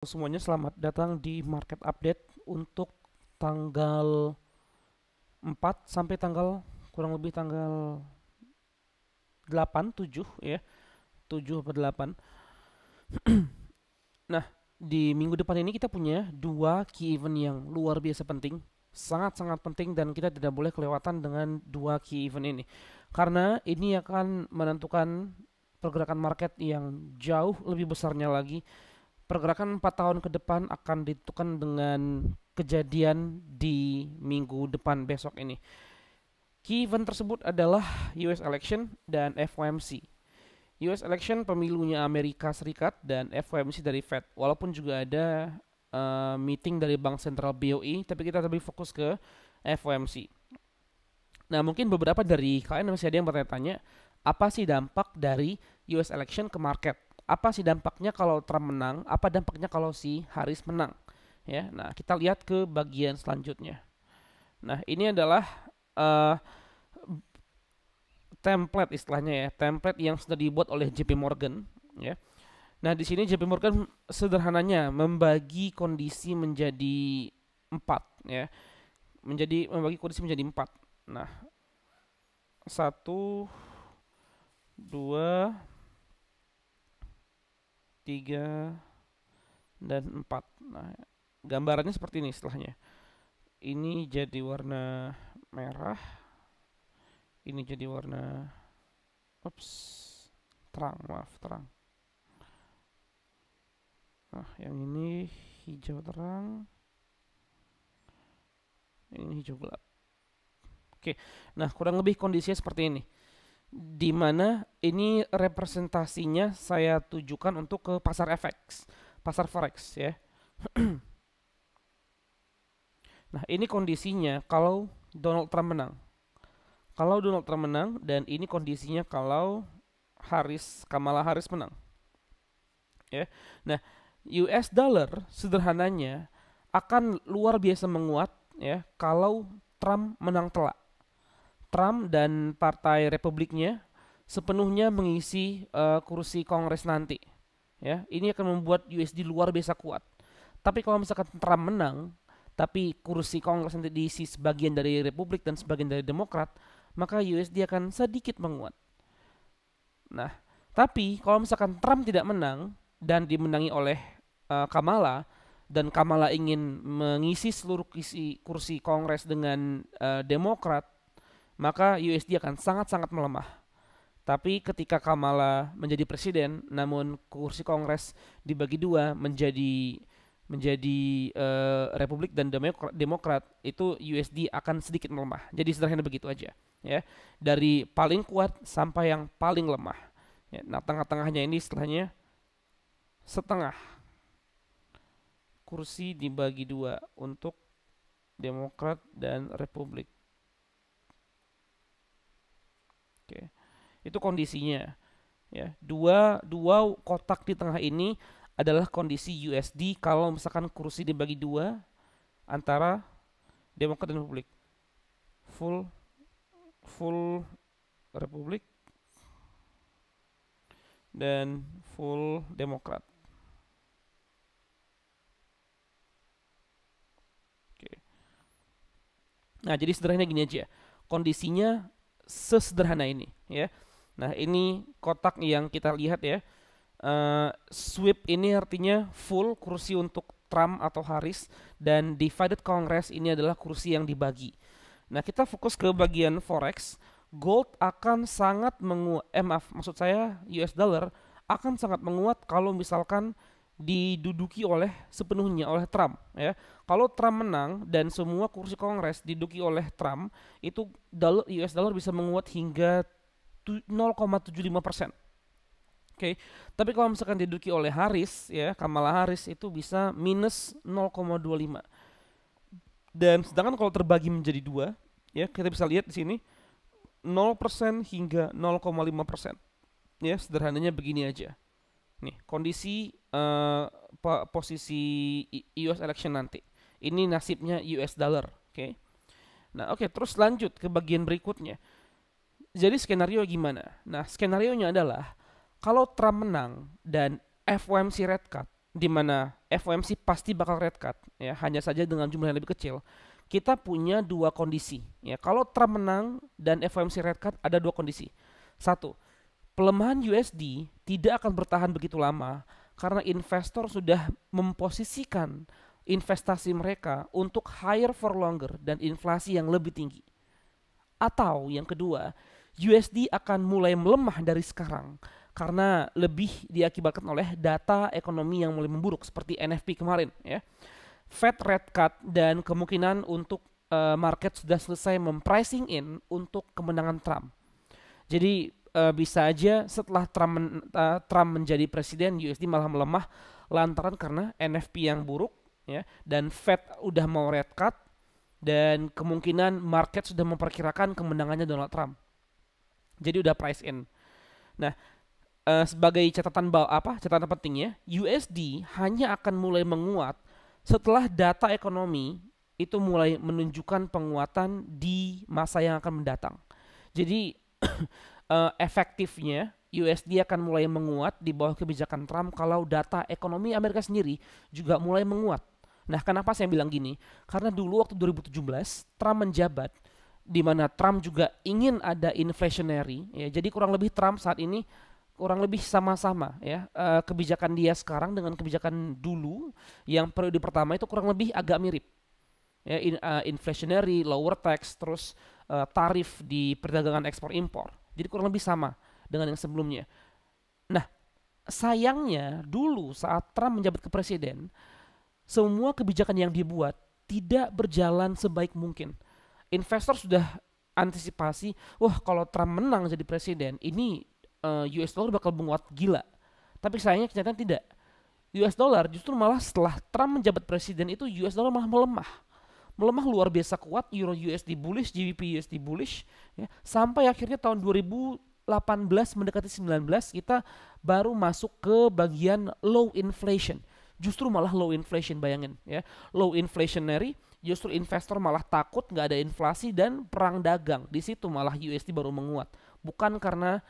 Semuanya selamat datang di market update untuk tanggal 4 sampai tanggal kurang lebih tanggal 8 7 ya, 7 atau 8. Nah, di minggu depan ini kita punya dua key event yang luar biasa penting, sangat-sangat penting dan kita tidak boleh kelewatan dengan dua key event ini. Karena ini akan menentukan pergerakan market yang jauh lebih besarnya lagi. Pergerakan 4 tahun ke depan akan ditentukan dengan kejadian di minggu depan besok ini. Key event tersebut adalah US election dan FOMC. US election pemilunya Amerika Serikat dan FOMC dari Fed. Walaupun juga ada meeting dari Bank Sentral BOE, tapi kita lebih fokus ke FOMC. Nah, mungkin beberapa dari kalian masih ada yang bertanya-tanya, apa sih dampak dari US election ke market? Apa sih dampaknya kalau Trump menang? Apa dampaknya kalau si Harris menang? Ya, nah kita lihat ke bagian selanjutnya. Nah, ini adalah uh, template istilahnya ya, template yang sudah dibuat oleh JP Morgan. Ya, nah di sini JP Morgan sederhananya membagi kondisi menjadi empat, ya, membagi kondisi menjadi empat. Nah, satu, dua, tiga, dan empat. Nah, gambarannya seperti ini istilahnya. Ini jadi warna merah, ini jadi warna, ups, terang, maaf, terang. Nah, yang ini hijau terang, yang ini hijau gelap. Oke, nah kurang lebih kondisinya seperti ini. Di mana ini representasinya saya tujukan untuk ke pasar FX, pasar forex ya. Nah, ini kondisinya kalau Donald Trump menang. Kalau Donald Trump menang dan ini kondisinya kalau Kamala Harris menang. Ya. Nah, US dollar sederhananya akan luar biasa menguat ya kalau Trump menang telak. Trump dan partai Republiknya sepenuhnya mengisi kursi Kongres nanti. Ya, ini akan membuat USD luar biasa kuat. Tapi kalau misalkan Trump menang, tapi kursi Kongres nanti diisi sebagian dari Republik dan sebagian dari Demokrat, maka USD akan sedikit menguat. Nah, tapi kalau misalkan Trump tidak menang dan dimenangi oleh Kamala dan Kamala ingin mengisi seluruh kursi Kongres dengan Demokrat, maka USD akan sangat-sangat melemah. Tapi ketika Kamala menjadi presiden, namun kursi Kongres dibagi dua menjadi Republik dan Demokrat, itu USD akan sedikit melemah. Jadi sederhana begitu aja, ya. Dari paling kuat sampai yang paling lemah. Ya, nah, tengah-tengahnya ini istilahnya setengah kursi dibagi dua untuk Demokrat dan Republik. Oke, itu kondisinya. Ya, dua kotak di tengah ini adalah kondisi USD kalau misalkan kursi dibagi dua antara Demokrat dan Republik. Full full Republik dan full Demokrat. Oke. Nah, jadi sederhana gini aja. Kondisinya sesederhana ini, ya. Nah, ini kotak yang kita lihat ya. Sweep ini artinya full kursi untuk Trump atau Harris dan divided Congress ini adalah kursi yang dibagi. Nah, kita fokus ke bagian forex. Gold akan sangat maksud saya US dollar akan sangat menguat kalau misalkan diduduki oleh sepenuhnya oleh Trump ya. Kalau Trump menang dan semua kursi Kongres diduduki oleh Trump, itu US dollar bisa menguat hingga 0,75%. Oke, tapi kalau misalkan diduduki oleh Harris ya, Kamala Harris itu bisa minus 0,25. Dan sedangkan kalau terbagi menjadi dua, ya kita bisa lihat di sini 0% hingga 0,5%. Ya, sederhananya begini aja. Nih, kondisi posisi US election nanti. Ini nasibnya US dollar, oke. Nah, oke, terus lanjut ke bagian berikutnya. Jadi skenario gimana? Nah, skenarionya adalah kalau Trump menang dan FOMC red cut, di mana FOMC pasti bakal rate cut, ya, hanya saja dengan jumlah yang lebih kecil. Kita punya dua kondisi, ya. Kalau Trump menang dan FOMC rate cut, ada dua kondisi. Satu, pelemahan USD tidak akan bertahan begitu lama karena investor sudah memposisikan investasi mereka untuk higher for longer dan inflasi yang lebih tinggi. Atau yang kedua, USD akan mulai melemah dari sekarang karena lebih diakibatkan oleh data ekonomi yang mulai memburuk seperti NFP kemarin, ya. Fed rate cut dan kemungkinan untuk market sudah selesai mempricing in untuk kemenangan Trump. Jadi bisa aja setelah Trump menjadi presiden, USD malah melemah lantaran karena NFP yang buruk, ya, dan Fed udah mau rate cut dan kemungkinan market sudah memperkirakan kemenangannya Donald Trump. Jadi udah price in. Nah, sebagai catatan pentingnya, USD hanya akan mulai menguat setelah data ekonomi itu mulai menunjukkan penguatan di masa yang akan mendatang. Jadi efektifnya USD akan mulai menguat di bawah kebijakan Trump kalau data ekonomi Amerika sendiri juga mulai menguat. Nah, kenapa saya bilang gini? Karena dulu waktu 2017 Trump menjabat, di mana Trump juga ingin ada inflationary, ya. Jadi kurang lebih Trump saat ini kurang lebih sama-sama, ya. Kebijakan dia sekarang dengan kebijakan dulu yang periode pertama itu kurang lebih agak mirip, ya. Inflationary, lower tax, terus tarif di perdagangan ekspor impor. Jadi kurang lebih sama dengan yang sebelumnya. Nah, sayangnya dulu saat Trump menjabat ke presiden, semua kebijakan yang dibuat tidak berjalan sebaik mungkin. Investor sudah antisipasi, wah kalau Trump menang jadi presiden, ini US dollar bakal menguat gila. Tapi sayangnya kenyataan tidak. US dollar justru malah setelah Trump menjabat presiden itu US dollar malah melemah. Melemah luar biasa kuat, Euro USD bullish, GBP USD bullish, ya, sampai akhirnya tahun 2018 mendekati 19 kita baru masuk ke bagian low inflation. Justru malah low inflation, bayangin, ya. Low inflationary, justru investor malah takut nggak ada inflasi dan perang dagang. Di situ malah USD baru menguat. Bukan karena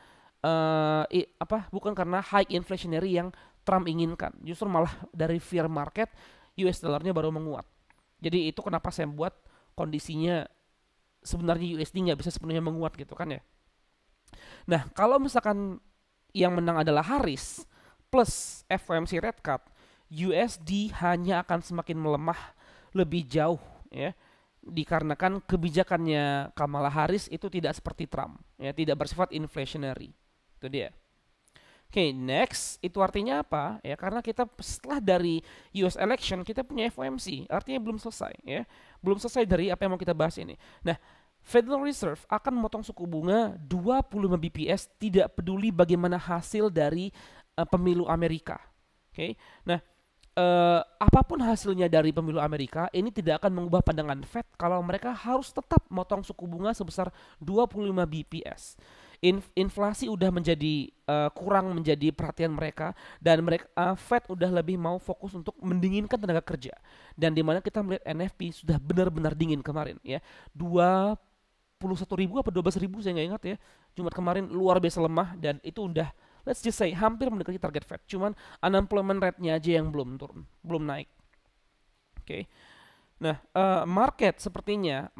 bukan karena high inflationary yang Trump inginkan. Justru malah dari fear market US dollarnya baru menguat. Jadi itu kenapa saya buat kondisinya sebenarnya USD nggak bisa sepenuhnya menguat gitu kan, ya. Nah, kalau misalkan yang menang adalah Harris plus FOMC rate cut, USD hanya akan semakin melemah lebih jauh, ya. Dikarenakan kebijakannya Kamala Harris itu tidak seperti Trump, ya, tidak bersifat inflationary. Itu dia. Oke, next, itu artinya apa? Ya, karena kita setelah dari US election kita punya FOMC, artinya belum selesai, ya. Belum selesai dari apa yang mau kita bahas ini. Nah, Federal Reserve akan memotong suku bunga 25 BPS tidak peduli bagaimana hasil dari pemilu Amerika. Oke. Nah, apapun hasilnya dari pemilu Amerika, ini tidak akan mengubah pandangan Fed kalau mereka harus tetap motong suku bunga sebesar 25 BPS. Inflasi udah menjadi kurang menjadi perhatian mereka, dan Fed udah lebih mau fokus untuk mendinginkan tenaga kerja. Dan dimana kita melihat NFP sudah benar-benar dingin kemarin, ya. 21.000 apa 12.000 saya nggak ingat, ya. Jumat kemarin luar biasa lemah dan itu udah, let's just say, hampir mendekati target Fed. Cuman unemployment rate-nya aja yang belum turun, belum naik. Oke. Nah, market sepertinya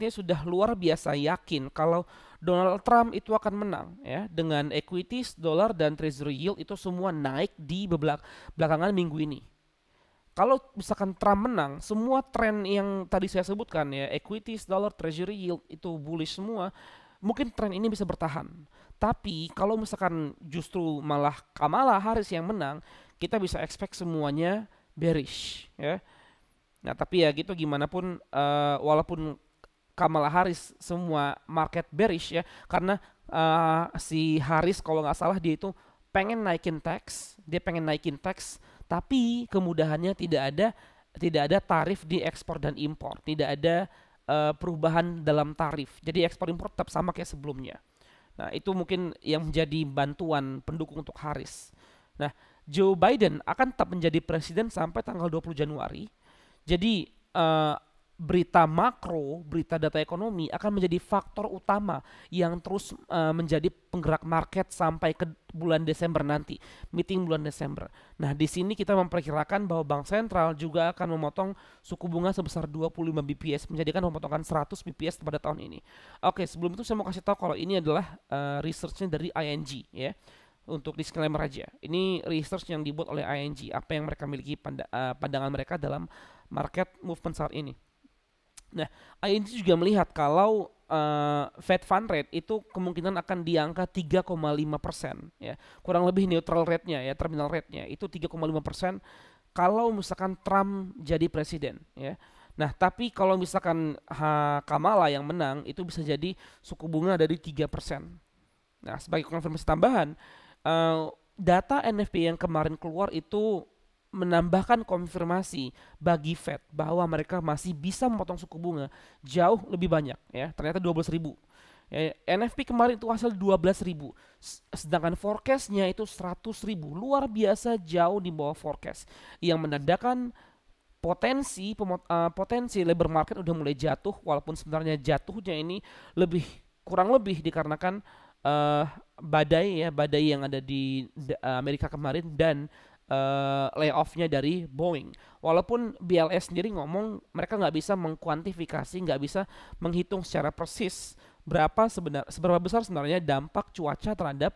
sudah luar biasa yakin kalau Donald Trump itu akan menang, ya, dengan equities, dolar, dan treasury yield itu semua naik di belakangan minggu ini. Kalau misalkan Trump menang, semua tren yang tadi saya sebutkan, ya, equities, dolar, treasury yield itu bullish semua, mungkin tren ini bisa bertahan. Tapi kalau misalkan justru malah Kamala Harris yang menang, kita bisa expect semuanya bearish, ya. Nah, tapi ya gitu, gimana pun walaupun Kamala Harris semua market bearish, ya, karena si Harris kalau nggak salah dia itu pengen naikin tax, tapi kemudahannya tidak ada tarif di ekspor dan impor, tidak ada perubahan dalam tarif. Jadi ekspor impor tetap sama kayak sebelumnya. Nah, itu mungkin yang menjadi bantuan pendukung untuk Harris. Nah, Joe Biden akan tetap menjadi presiden sampai tanggal 20 Januari. Jadi berita makro, berita data ekonomi akan menjadi faktor utama yang terus menjadi penggerak market sampai ke bulan Desember nanti, meeting bulan Desember. Nah, di sini kita memperkirakan bahwa Bank Sentral juga akan memotong suku bunga sebesar 25 BPS, menjadikan pemotongan 100 BPS pada tahun ini. Oke, sebelum itu saya mau kasih tahu kalau ini adalah research-nya dari ING ya. Untuk disclaimer aja, ini research yang dibuat oleh ING, apa yang mereka miliki pandangan mereka dalam market movement saat ini. Nah, ING juga melihat kalau Fed Fund Rate itu kemungkinan akan di angka 3,5%, ya, kurang lebih neutral rate-nya ya, terminal rate-nya itu 3,5% kalau misalkan Trump jadi presiden, ya. Nah, tapi kalau misalkan Kamala yang menang, itu bisa jadi suku bunga dari 3%. Nah, sebagai konfirmasi tambahan, data NFP yang kemarin keluar itu menambahkan konfirmasi bagi Fed bahwa mereka masih bisa memotong suku bunga jauh lebih banyak ya. Ternyata 12.000. Ya, NFP kemarin itu hasil 12.000. Sedangkan forecastnya itu 100.000. Luar biasa jauh di bawah forecast. Yang menandakan potensi labor market udah mulai jatuh, walaupun sebenarnya jatuhnya ini kurang lebih dikarenakan badai yang ada di Amerika kemarin dan layoff-nya dari Boeing. Walaupun BLS sendiri ngomong mereka nggak bisa mengkuantifikasi, nggak bisa menghitung secara persis seberapa besar sebenarnya dampak cuaca terhadap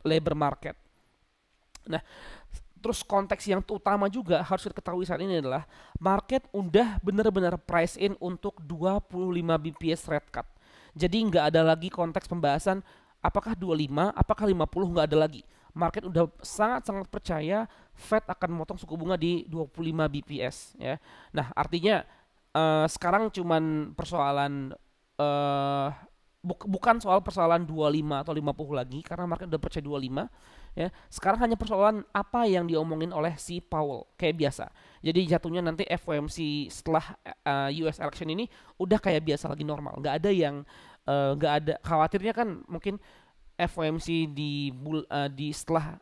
labor market. Nah, terus konteks yang utama juga harus kita ketahui saat ini adalah market udah benar-benar price in untuk 25 BPS rate cut. Jadi nggak ada lagi konteks pembahasan apakah 25, apakah 50, nggak ada lagi. Market udah sangat-sangat percaya Fed akan memotong suku bunga di 25 BPS ya. Nah, artinya sekarang cuman persoalan bukan soal persoalan 25 atau 50 lagi karena market udah percaya 25 ya. Sekarang hanya persoalan apa yang diomongin oleh si Powell kayak biasa. Jadi jatuhnya nanti FOMC setelah US election ini udah kayak biasa lagi, normal. Nggak ada yang nggak ada khawatirnya kan mungkin FOMC di setelah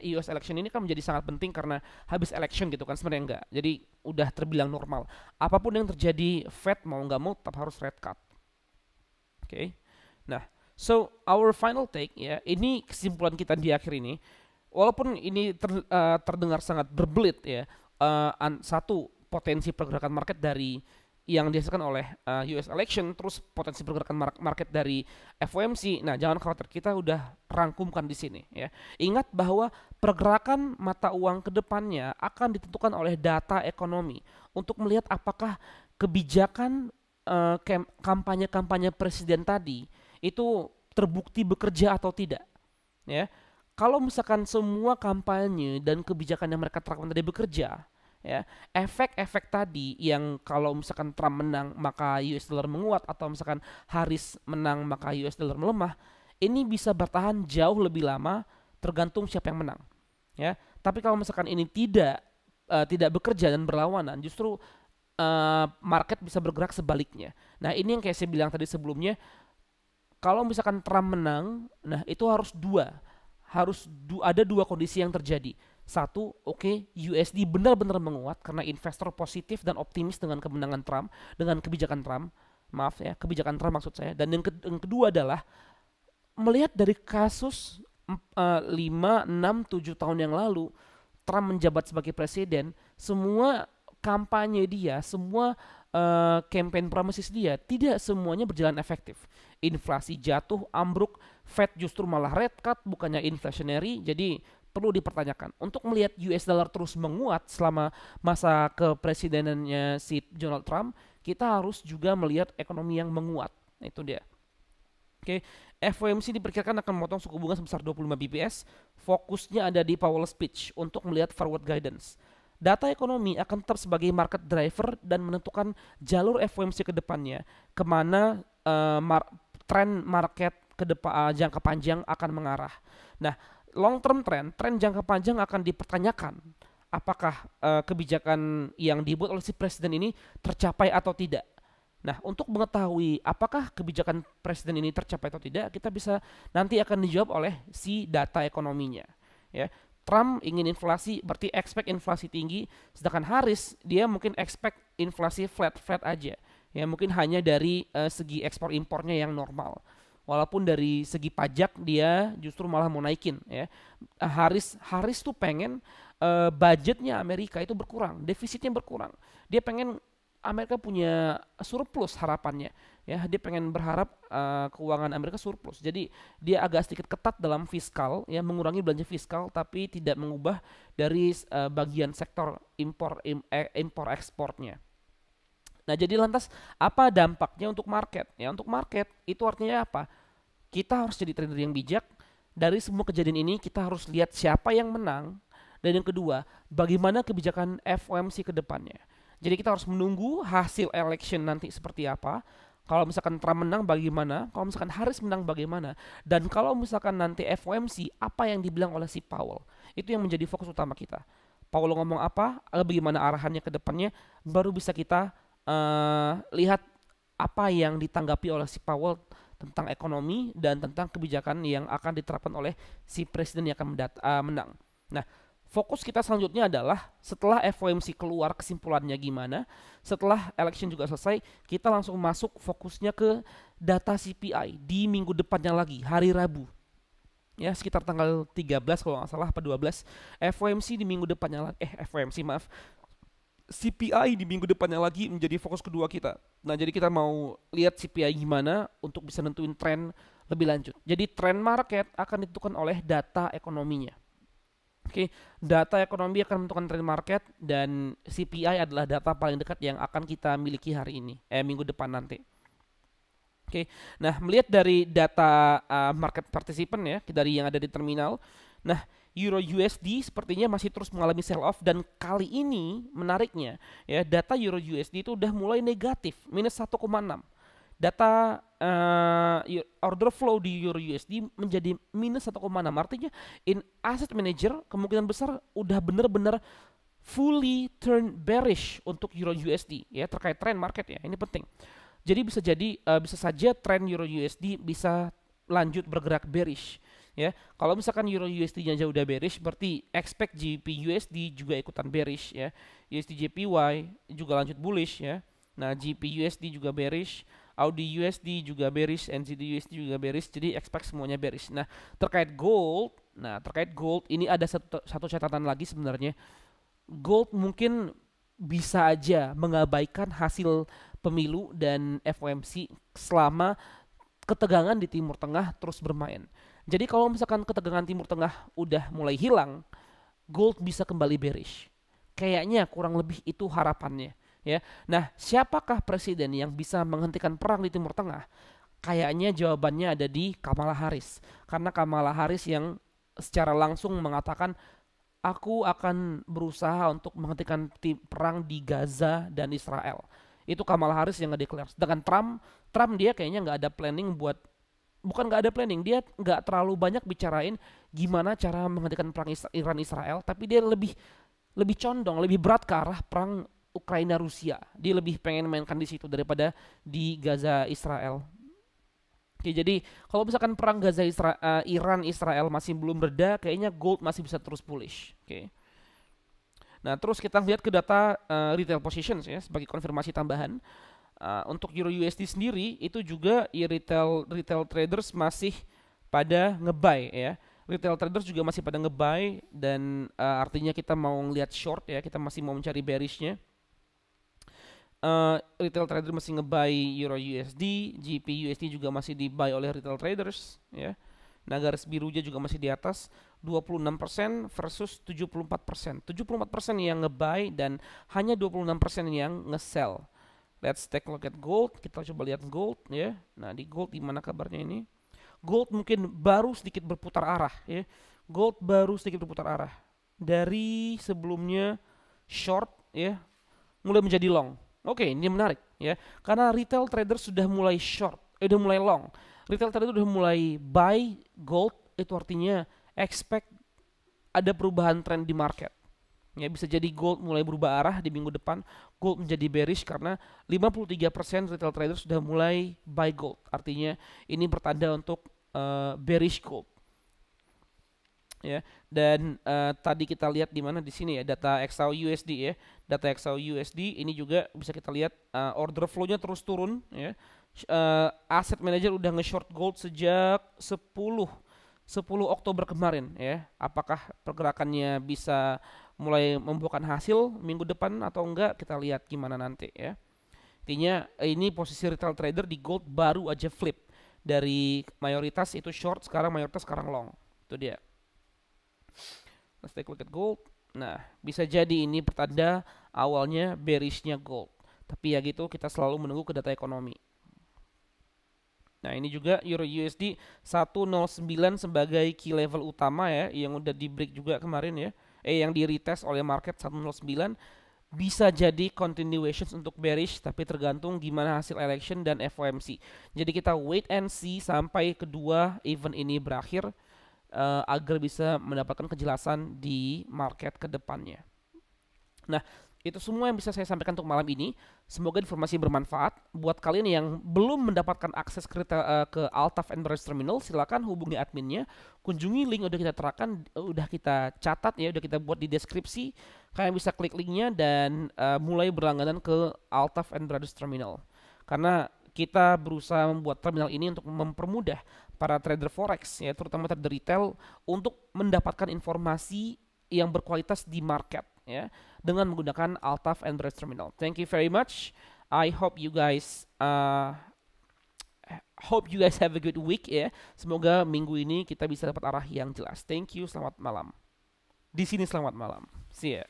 US election ini kan menjadi sangat penting karena habis election gitu kan, sebenarnya enggak. Jadi udah terbilang normal. Apapun yang terjadi, Fed mau nggak mau tetap harus rate cut. Oke. Nah, so our final take ya, ini kesimpulan kita di akhir ini. Walaupun ini terdengar sangat berbelit ya, satu potensi pergerakan market dari yang dihasilkan oleh US election, terus potensi pergerakan market dari FOMC. Nah, jangan khawatir, kita udah rangkumkan di sini ya. Ingat bahwa pergerakan mata uang ke depannya akan ditentukan oleh data ekonomi untuk melihat apakah kebijakan kampanye-kampanye presiden tadi itu terbukti bekerja atau tidak ya. Kalau misalkan semua kampanye dan kebijakan yang mereka terapkan tadi bekerja ya, efek-efek tadi yang kalau misalkan Trump menang maka US dollar menguat, atau misalkan Harris menang maka US dollar melemah, ini bisa bertahan jauh lebih lama tergantung siapa yang menang ya. Tapi kalau misalkan ini tidak bekerja dan berlawanan, justru market bisa bergerak sebaliknya. Nah, ini yang kayak saya bilang tadi sebelumnya, kalau misalkan Trump menang, nah itu ada dua kondisi yang terjadi. Satu, USD benar-benar menguat karena investor positif dan optimis dengan kemenangan Trump, dengan kebijakan Trump. Maaf ya, kebijakan Trump maksud saya. Dan yang kedua adalah melihat dari kasus 5, 6, 7 tahun yang lalu Trump menjabat sebagai presiden, semua kampanye dia, semua campaign promises dia tidak semuanya berjalan efektif. Inflasi jatuh, ambruk, Fed justru malah rate cut bukannya inflationary. Jadi perlu dipertanyakan. Untuk melihat US dollar terus menguat selama masa kepresidenannya si Donald Trump, kita harus juga melihat ekonomi yang menguat. Itu dia. FOMC diperkirakan akan memotong suku bunga sebesar 25 BPS. Fokusnya ada di Powell speech untuk melihat forward guidance. Data ekonomi akan tetap sebagai market driver dan menentukan jalur FOMC ke depannya, kemana tren market ke depan jangka panjang akan mengarah. Nah, long term tren jangka panjang akan dipertanyakan apakah kebijakan yang dibuat oleh si presiden ini tercapai atau tidak. Nah, untuk mengetahui apakah kebijakan presiden ini tercapai atau tidak, kita bisa nanti akan dijawab oleh si data ekonominya ya. Trump ingin inflasi, berarti expect inflasi tinggi, sedangkan Harris dia mungkin expect inflasi flat aja. Ya, mungkin hanya dari segi ekspor impornya yang normal. Walaupun dari segi pajak dia justru malah mau naikin ya. Harris tuh pengen budgetnya Amerika itu berkurang, defisitnya berkurang. Dia pengen Amerika punya surplus harapannya ya, dia pengen berharap keuangan Amerika surplus. Jadi dia agak sedikit ketat dalam fiskal ya, mengurangi belanja fiskal tapi tidak mengubah dari bagian sektor impor ekspornya. Nah, jadi lantas apa dampaknya untuk market? Ya, untuk market itu artinya apa? Kita harus jadi trader yang bijak. Dari semua kejadian ini kita harus lihat siapa yang menang, dan yang kedua, bagaimana kebijakan FOMC ke depannya. Jadi kita harus menunggu hasil election nanti seperti apa. Kalau misalkan Trump menang bagaimana, kalau misalkan Harris menang bagaimana, dan kalau misalkan nanti FOMC apa yang dibilang oleh si Powell. Itu yang menjadi fokus utama kita. Powell ngomong apa, bagaimana arahannya ke depannya, baru bisa kita lihat apa yang ditanggapi oleh si Powell tentang ekonomi dan tentang kebijakan yang akan diterapkan oleh si presiden yang akan menang. Nah, fokus kita selanjutnya adalah setelah FOMC keluar kesimpulannya gimana, setelah election juga selesai, kita langsung masuk fokusnya ke data CPI di minggu depannya lagi, hari Rabu. Ya, sekitar tanggal 13 kalau nggak salah, apa 12. FOMC di minggu depannya lagi, CPI di minggu depannya lagi menjadi fokus kedua kita. Nah, jadi kita mau lihat CPI gimana untuk bisa nentuin tren lebih lanjut. Jadi tren market akan ditentukan oleh data ekonominya. Oke, data ekonomi akan menentukan tren market, dan CPI adalah data paling dekat yang akan kita miliki hari ini, minggu depan nanti. Oke, nah melihat dari data market participant ya, dari yang ada di terminal. Nah, Euro USD sepertinya masih terus mengalami sell off, dan kali ini menariknya ya, data Euro USD itu udah mulai negatif, minus 1,6. Data order flow di Euro USD menjadi minus 1,6. Artinya in asset manager kemungkinan besar udah benar-benar fully turn bearish untuk Euro USD ya, terkait trend market ya. Ini penting. Jadi bisa saja tren Euro USD bisa lanjut bergerak bearish. Ya, kalau misalkan Euro USD-nya udah bearish, berarti expect GBP USD juga ikutan bearish ya. USD JPY juga lanjut bullish ya. Nah, GBP USD juga bearish, Audi USD juga bearish, NZD USD juga bearish. Jadi expect semuanya bearish. Nah, terkait gold ini ada satu catatan lagi sebenarnya. Gold mungkin bisa aja mengabaikan hasil pemilu dan FOMC selama ketegangan di Timur Tengah terus bermain. Jadi kalau misalkan ketegangan Timur Tengah udah mulai hilang, gold bisa kembali bearish. Kayaknya kurang lebih itu harapannya ya. Nah, siapakah presiden yang bisa menghentikan perang di Timur Tengah? Kayaknya jawabannya ada di Kamala Harris. Karena Kamala Harris yang secara langsung mengatakan, aku akan berusaha untuk menghentikan perang di Gaza dan Israel. Itu Kamala Harris yang nge-declare. Sedangkan Trump dia kayaknya nggak ada planning bukan nggak ada planning, dia nggak terlalu banyak bicarain gimana cara menghentikan perang Iran-Israel, tapi dia lebih condong, lebih berat ke arah perang Ukraina-Rusia. Dia lebih pengen mainkan di situ daripada di Gaza-Israel. Oke, jadi kalau misalkan perang Iran-Israel masih belum reda, kayaknya gold masih bisa terus bullish. Oke. Nah, terus kita lihat ke data retail positions ya, sebagai konfirmasi tambahan. Untuk Euro USD sendiri itu juga retail traders masih pada nge-buy ya. Retail traders juga masih pada nge-buy, dan artinya kita mau ngelihat short ya, kita masih mau mencari bearishnya. Retail trader masih nge-buy Euro USD, GBP USD juga masih di-buy oleh retail traders ya. Nah, garis birunya juga masih di atas 26% versus 74%. 74% yang nge-buy dan hanya 26% yang nge-sell. Let's take a look at gold. Kita coba lihat gold ya. Nah, di gold gimana kabarnya ini? Gold mungkin baru sedikit berputar arah ya. Gold baru sedikit berputar arah. Dari sebelumnya short ya, mulai menjadi long. Oke, ini menarik ya. Karena retail trader sudah mulai short, udah mulai long. Retail trader sudah mulai buy gold, itu artinya expect ada perubahan tren di market. Ya, bisa jadi gold mulai berubah arah di minggu depan, gold menjadi bearish karena 53% retail trader sudah mulai buy gold. Artinya ini bertanda untuk bearish gold. ya. Dan tadi kita lihat di mana di sini ya, data XAU USD ya. Data XAU USD ini juga bisa kita lihat order flow-nya terus turun ya. Asset manager udah nge-short gold sejak 10 Oktober kemarin ya. Apakah pergerakannya bisa mulai membuahkan hasil minggu depan atau enggak, kita lihat gimana nanti ya. Intinya ini posisi retail trader di gold baru aja flip dari mayoritas itu short, sekarang mayoritas sekarang long. Itu dia. Let's take a look at gold. Nah, bisa jadi ini pertanda awalnya bearishnya gold. Tapi ya gitu, kita selalu menunggu ke data ekonomi. Nah, ini juga Euro USD 109 sebagai key level utama ya, yang udah di break juga kemarin ya. Yang di retest oleh market 109. Bisa jadi continuations untuk bearish, tapi tergantung gimana hasil election dan FOMC. Jadi kita wait and see sampai kedua event ini berakhir agar bisa mendapatkan kejelasan di market ke depannya. Nah, itu semua yang bisa saya sampaikan untuk malam ini. Semoga informasi bermanfaat. Buat kalian yang belum mendapatkan akses ke Altaf and Barriers Terminal, silakan hubungi adminnya. Kunjungi link udah kita terakan, udah kita catat ya, udah kita buat di deskripsi. Kalian bisa klik linknya dan mulai berlangganan ke Altaf and Barriers Terminal. Karena kita berusaha membuat terminal ini untuk mempermudah para trader forex ya, terutama trader retail untuk mendapatkan informasi yang berkualitas di market ya, dengan menggunakan Altaf and Barriers Terminal. Thank you very much. I hope you guys have a good week ya. Semoga minggu ini kita bisa dapat arah yang jelas. Thank you. Selamat malam. Di sini selamat malam. See ya.